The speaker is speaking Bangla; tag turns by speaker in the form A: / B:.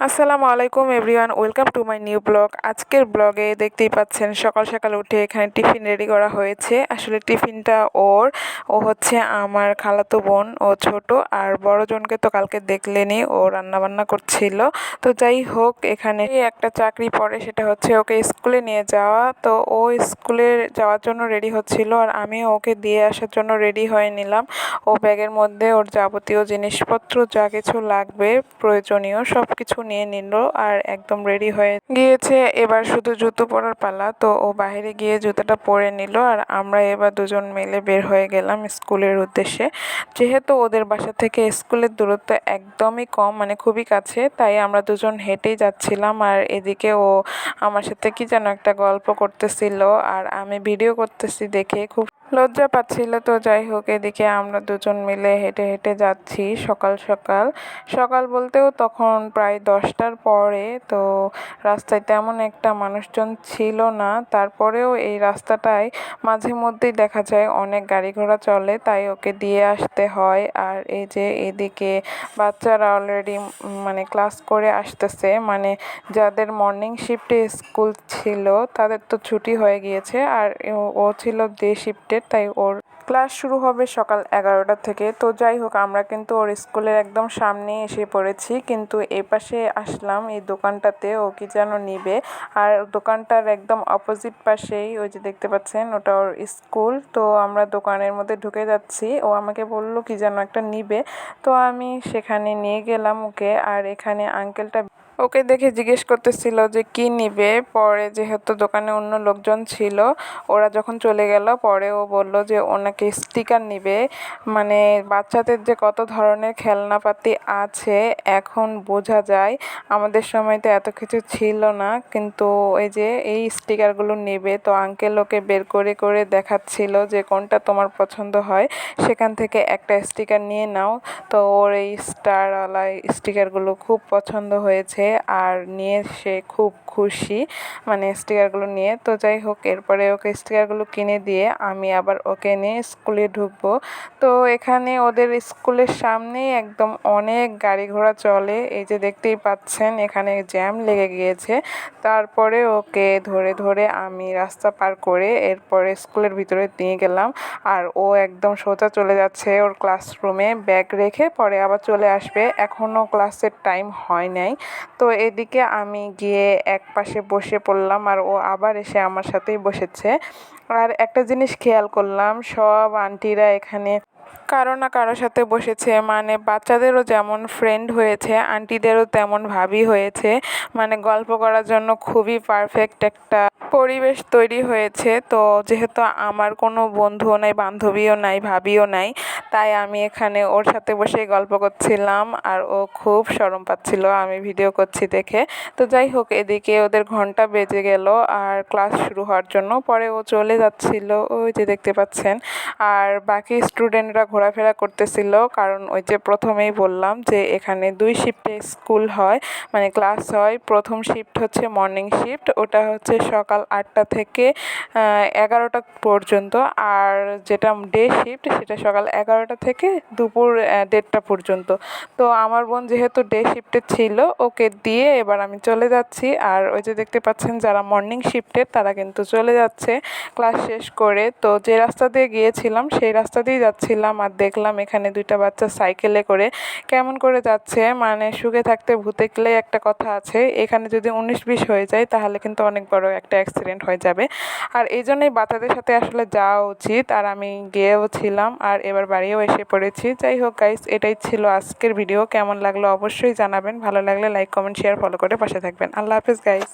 A: আসসালামু আলাইকুম everyone, welcome to my new blog. আজকের ব্লগে দেখতেই পাচ্ছেন সকাল সকাল উঠে এখানে টিফিন রেডি করা হয়েছে। আসলে টিফিনটা ও হচ্ছে আমার খালাতো বোন, ও ছোট। আর বড় জনকে তো কালকে দেখলেনি, ও রান্না বান্না করছিল। তো যাই হোক, এখানে একটা চাকরি পড়ে, সেটা হচ্ছে ওকে স্কুলে নিয়ে যাওয়া। তো ও স্কুলে যাওয়ার জন্য রেডি হচ্ছিল, আর আমি ওকে দিয়ে আসার জন্য রেডি হয়ে নিলাম। ও ব্যাগের মধ্যে ওর যাবতীয় জিনিসপত্র যা কিছু লাগবে প্রয়োজনীয় সব কিছু নিয়ে নিল, আর একদম রেডি হয়ে গিয়েছে। এবার শুধু জুতো পরার পালা। তো ও বাইরে গিয়ে জুতোটা পরে নিল, আর আমরা এবার দুজন মিলে বের হয়ে গেলাম স্কুলের উদ্দেশ্যে। যেহেতু ওদের বাসা থেকে স্কুলের দূরত্ব একদমই কম, মানে খুবই কাছে, তাই আমরা দুজন হেঁটেই যাচ্ছিলাম। আর এদিকে ও আমার সাথে কি যেন একটা গল্প করতেছিল, আর আমি ভিডিও করতেছি দেখে খুব লজ্জা পাচ্ছিল। তো যাই হোক, এদিকে আমরা দুজন মিলে হেঁটে হেঁটে যাচ্ছি সকাল সকাল। সকাল বলতেও তখন প্রায় 10টার পরে। তো রাস্তায় তেমন একটা মানুষজন ছিল না, তারপরেও এই রাস্তাটায় মাঝে মধ্যেই দেখা যায় অনেক গাড়ি ঘোড়া চলে, তাই ওকে দিয়ে আসতে হয়। আর এই যে এদিকে বাচ্চারা অলরেডি মানে ক্লাস করে আসতেছে, মানে যাদের মর্নিং শিফটে স্কুল ছিল তাদের তো ছুটি হয়ে গিয়েছে, আর ও ছিল ডে শিফটের, তাই ওর ক্লাস শুরু হবে সকাল 11টা থেকে। তো যাই হোক, আমরা কিন্তু ওর স্কুলের একদম সামনে এসে পড়েছি, কিন্তু এপাশে আসলাম এই দোকানটাতে ও কি যেন নিবে। আর দোকানটার একদম অপোজিট পাশেই ওই যে দেখতে পাচ্ছেন, ওটা ওর স্কুল। তো আমরা দোকানের মধ্যে ঢুকে যাচ্ছি, ও আমাকে বললো কি যেন একটা নিবে। তো আমি সেখানে নিয়ে গেলাম ওকে। আর এখানে আঙ্কেলটা ওকে দেখে জিজ্ঞেস করতেছিল যে কি নিবে। পরে যেহেতু দোকানে অন্য লোকজন ছিল, ওরা যখন চলে গেল, পরে ও বলল যে ওনাকে স্টিকার নিবে। মানে বাচ্চাদের যে কত ধরনের খেলনাপাতি আছে এখন বোঝা যায়, আমাদের সময় তো এত কিছু ছিল না। কিন্তু এই যে এই স্টিকারগুলো নেবে। তো আঙ্কেল ওকে বের করে করে দেখাচ্ছিল যে কোনটা তোমার পছন্দ হয়, সেখান থেকে একটা স্টিকার নিয়ে নাও। তো ওর এই স্টারওয়ালা স্টিকারগুলো খুব পছন্দ হয়েছে, আর নিয়ে সে খুব খুশি, মানে স্টিকারগুলো নিয়ে। তো যাই হোক, এরপরে ওকে স্টিকারগুলো কিনে দিয়ে আমি আবার ওকে নিয়ে স্কুলে ঢুকবো। তো এখানে ওদের স্কুলের সামনেই একদম অনেক গাড়ি ঘোড়া চলে, এই যে দেখতেই পাচ্ছেন এখানে জ্যাম লেগে গিয়েছে। তারপরে ওকে ধরে ধরে আমি রাস্তা পার করে এরপরে স্কুলের ভিতরে নিয়ে গেলাম। আর ও একদম সোজা চলে যাচ্ছে ওর ক্লাসরুমে, ব্যাগ রেখে পরে আবার চলে আসবে, এখনও ক্লাসের টাইম হয় নাই। তো এদিকে আমি গিয়ে এক পাশে বসে পড়লাম, আর ও আবার এসে আমার সাথেই বসেছে। আর একটা জিনিস খেয়াল করলাম, সব আন্টিরা এখানে কারো না কারো সাথে বসেছে, মানে বাচ্চাদেরও যেমন ফ্রেন্ড হয়েছে, আন্টিদেরও তেমন ভাবি হয়েছে। মানে গল্প করার জন্য খুবই পারফেক্ট একটা পরিবেশ তৈরি হয়েছে। তো যেহেতু আমার কোনো বন্ধুও নাই, বান্ধবীও নাই, ভাবিও নাই, তাই আমি এখানে ওর সাথে বসে গল্প করছিলাম, আর ও খুব শরম পাচ্ছিল আমি ভিডিও করছি দেখে। তো যাই হোক, এদিকে ওদের ঘন্টা বেজে গেল আর ক্লাস শুরু হওয়ার জন্য। পরে ও চলে যাচ্ছিল, ওই যে দেখতে পাচ্ছেন। আর বাকি স্টুডেন্টরা ঘোরাফেরা করতেছিল, কারণ ওই যে প্রথমেই বললাম যে এখানে 2 শিফটে স্কুল হয়, মানে ক্লাস হয়। প্রথম শিফট হচ্ছে মর্নিং শিফট, ওটা হচ্ছে সকাল 8টা থেকে 11টা পর্যন্ত। আর যেটা ডে শিফট সেটা সকাল 11টা থেকে দুপুর 1:30টা পর্যন্ত। তো আমার বোন যেহেতু ডে শিফটে ছিল, ওকে দিয়ে এবার আমি চলে যাচ্ছি। আর ওই যে দেখতে পাচ্ছেন যারা মর্নিং শিফটের তারা কিন্তু চলে যাচ্ছে ক্লাস শেষ করে। তো যে রাস্তা দিয়ে গিয়েছিলাম সেই রাস্তা দিয়েই যাচ্ছিলাম, আর দেখলাম এখানে 2টা বাচ্চা সাইকেলে করে কেমন করে যাচ্ছে। মানে সুখে থাকতে ভূতে গেলে একটা কথা আছে, এখানে যদি 19-20 হয়ে যায় তাহলে কিন্তু অনেক বড় একটা অ্যাক্সিডেন্ট হয়ে যাবে। আর এই জন্যই বাচ্চাদের সাথে আসলে যাওয়া উচিত। আর আমি গিয়েও ছিলাম, আর এবার বাড়িও এসে পড়েছি। যাই হোক গাইস, এটাই ছিল আজকের ভিডিও। কেমন লাগলো অবশ্যই জানাবেন, ভালো লাগলে লাইক কমেন্ট শেয়ার ফলো করে পাশে থাকবেন। আল্লাহ হাফেজ গাইস।